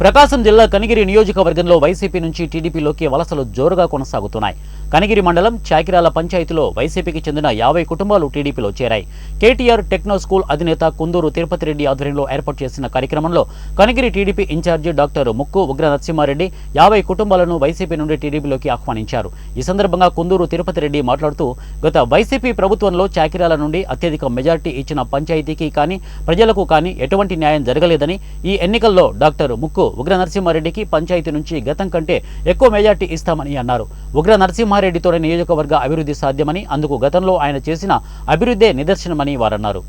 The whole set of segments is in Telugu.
ప్రకాశం జిల్లా కనిగిరి నియోజకవర్గంలో వైసీపీ నుంచి టీడీపీలోకి వలసలు జోరుగా కొనసాగుతున్నాయి. కనిగిరి మండలం చాకిరాల పంచాయతీలో వైసీపీకి చెందిన 50 కుటుంబాలు టీడీపీలో చేరాయి. కేటీఆర్ టెక్నో స్కూల్ అధినేత కుందూరు తిరుపతి రెడ్డి ఆధ్వర్యంలో ఏర్పాటు చేసిన కార్యక్రమంలో కనిగిరి టీడీపీ ఇన్ఛార్జి డాక్టర్ ముక్కు ఉగ్ర నరసింహారెడ్డి 50 కుటుంబాలను వైసీపీ నుండి టీడీపీలోకి ఆహ్వానించారు. ఈ సందర్భంగా కుందూరు తిరుపతి రెడ్డి మాట్లాడుతూ, గత వైసీపీ ప్రభుత్వంలో చాకిరాల నుండి అత్యధిక మెజార్టీ ఇచ్చిన పంచాయతీకి కానీ ప్రజలకు కానీ ఎటువంటి న్యాయం జరగలేదని, ఈ ఎన్నికల్లో డాక్టర్ ముక్కు ఉగ్ర నరసింహారెడ్డికి పంచాయతీ నుంచి గతం కంటే ఎక్కువ మెజార్టీ ఇస్తామని అన్నారు. ఉగ్ర నరసింహారెడ్డితోనే నియోజకవర్గ అభివృద్ధి సాధ్యమని, అందుకు గతంలో ఆయన చేసిన అభివృద్ధే నిదర్శనమని వారన్నారు.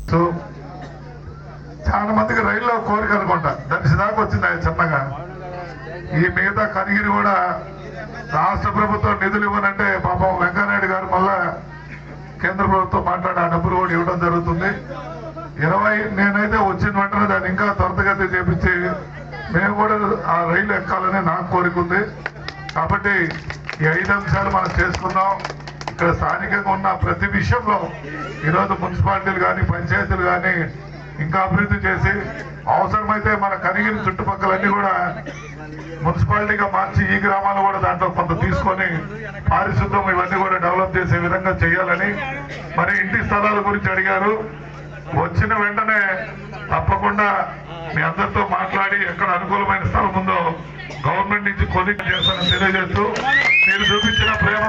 చాలా మందికి రైల్లో కోరిక అనుకుంటా, దాకా వచ్చింది ఆయన చిన్నగా. ఈ మిగతా కనిగిరి కూడా రాష్ట్ర ప్రభుత్వం నిధులు ఇవ్వనంటే పాపం వెంకయ్యనాయుడు గారు మళ్ళా కేంద్ర ప్రభుత్వం మాట్లాడి ఆ డబ్బులు కూడా ఇవ్వడం జరుగుతుంది. 20 నేనైతే వచ్చిన వెంటనే దాన్ని ఇంకా త్వరితగతి చేపించి మేము కూడా ఆ రైలు ఎక్కాలని నాకు కోరిక ఉంది. కాబట్టి ఈ 5 అంశాలు మనం చేసుకుందాం. ఇక్కడ స్థానికంగా ఉన్న ప్రతి విషయంలో ఈరోజు మున్సిపాలిటీలు కానీ పంచాయతీలు కానీ ఇంకా అభివృద్ధి చేసి అవసరమైతే మన కనిగిరి చుట్టుపక్కలన్నీ కూడా మున్సిపాలిటీగా మార్చి ఈ గ్రామాలు కూడా దాంట్లో కొంత తీసుకొని పారిశుద్ధ్యం ఇవన్నీ కూడా డెవలప్ చేసే విధంగా చేయాలని. మరి ఇంటి స్థలాల గురించి అడిగారు. వచ్చిన వెంటనే తప్పకుండా మీ అందరితో మాట్లాడి ఎక్కడ అనుకూలమైన స్థలం ఉందో గవర్నమెంట్ నుంచి కొనుగోలు చేస్తానని తెలియజేస్తూ మీరు చూపించిన ప్రేమ